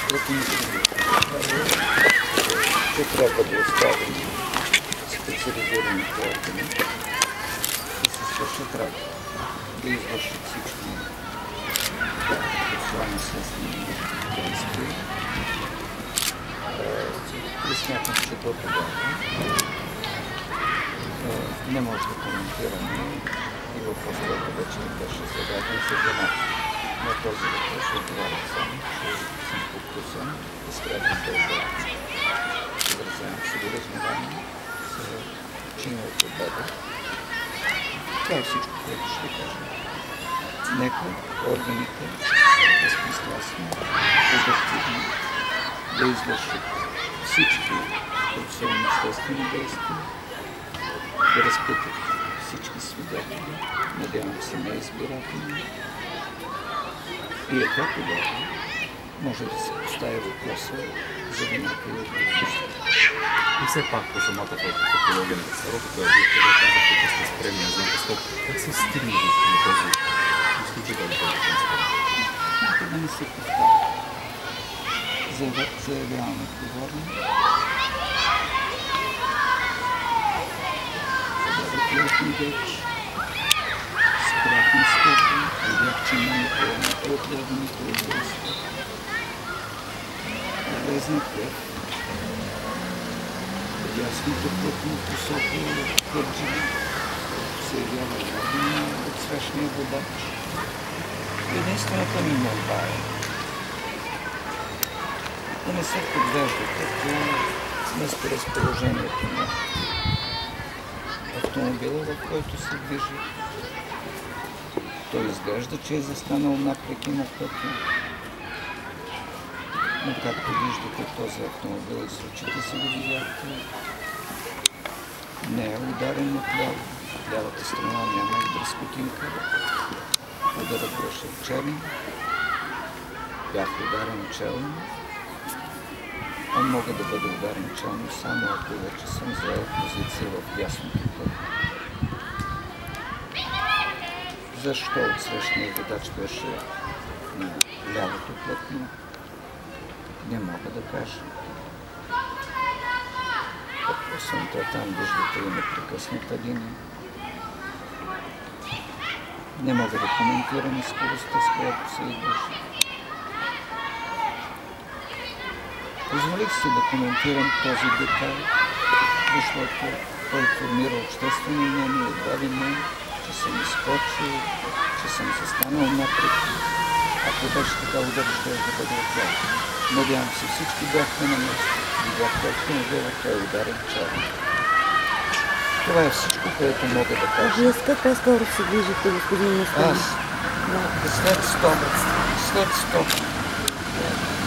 че трябва да оставим специализираните органи да се свършат работа, да извършат всички процесуално следствени действия. И смятам, че до тогава не може да коментираме и въпрос, който вече не беше зададен за жената. На този въпрос отговарям само, че съм подписан и скрепен декларация. Изразявам съболезнование за чиновото бебе. Това е всичко, което ще кажа. Нека органите безпристрастно, обективно да извършат всички процесуално-следствени действия, да разпитат всички свидетели, надявам се неизбирателни. И едва тогава може да се поставя въпроса за вината и отговорността. И все пак по самата фактология на Царото, която вие казахте, че сте спреми, не знам какво, как се стигне до този изключително конспект? Нека да не се повтаря. Заявявам отговорно. Зададохме реч. Спряхме стъпи, видях, че манипулирането от главните области. Влезна кръв. Дясното пътно посока Кърджали се явява родина от свещния водач. Единствената ми молба е да не се подвеждате по месторазположението на автомобила, в който се движи. Той изглежда, че е застанал напреки на пътя. Но както виждате, този автомобил и с очите си го видяхте, не е ударен отляво. В лявата страна няма и дръскотинка. Ударът беше черен. Бях ударен челно. Он мога да бъде ударен челно само ако вече съм заел позиция в дясното пътно. Защо отсрещният водач беше на лявото платно? Не мога да кажа. Освен това там виждате и непрекъсната линия. Не мога да коментирам скоростта, с която се издържа. Позволих си да коментирам този детайл, защото той формира обществено мнение, отдаде мен, че съм изскочил, че съм застанал напред. Ако беше така, удар ще да бъде отляво. Надявам се, всички бяхме на място. Видяхте автомобила, той е ударен черно. Това е всичко, което мога да кажа. Вие с какво скоро се движите, господин Мустафа? Аз? След 100.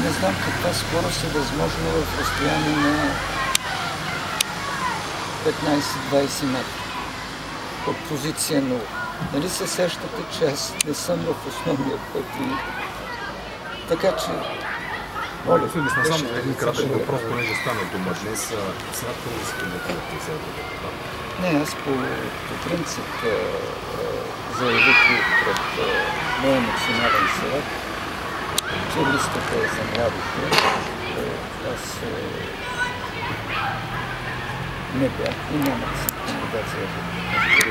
Не знам каква скорост е възможно в разстояние на 15-20 метра от позиция 0. Нали се сещате, че аз не съм в основния път и така че... Моля, мисля, само един кратък въпрос, понеже стана дума днес. Смятате ли си кандидатурата за евродепутат? Не, аз по принцип заявих пред моя национален съвет, че листата е за младите. Аз не бях и няма да съм кандидат за евродепутат.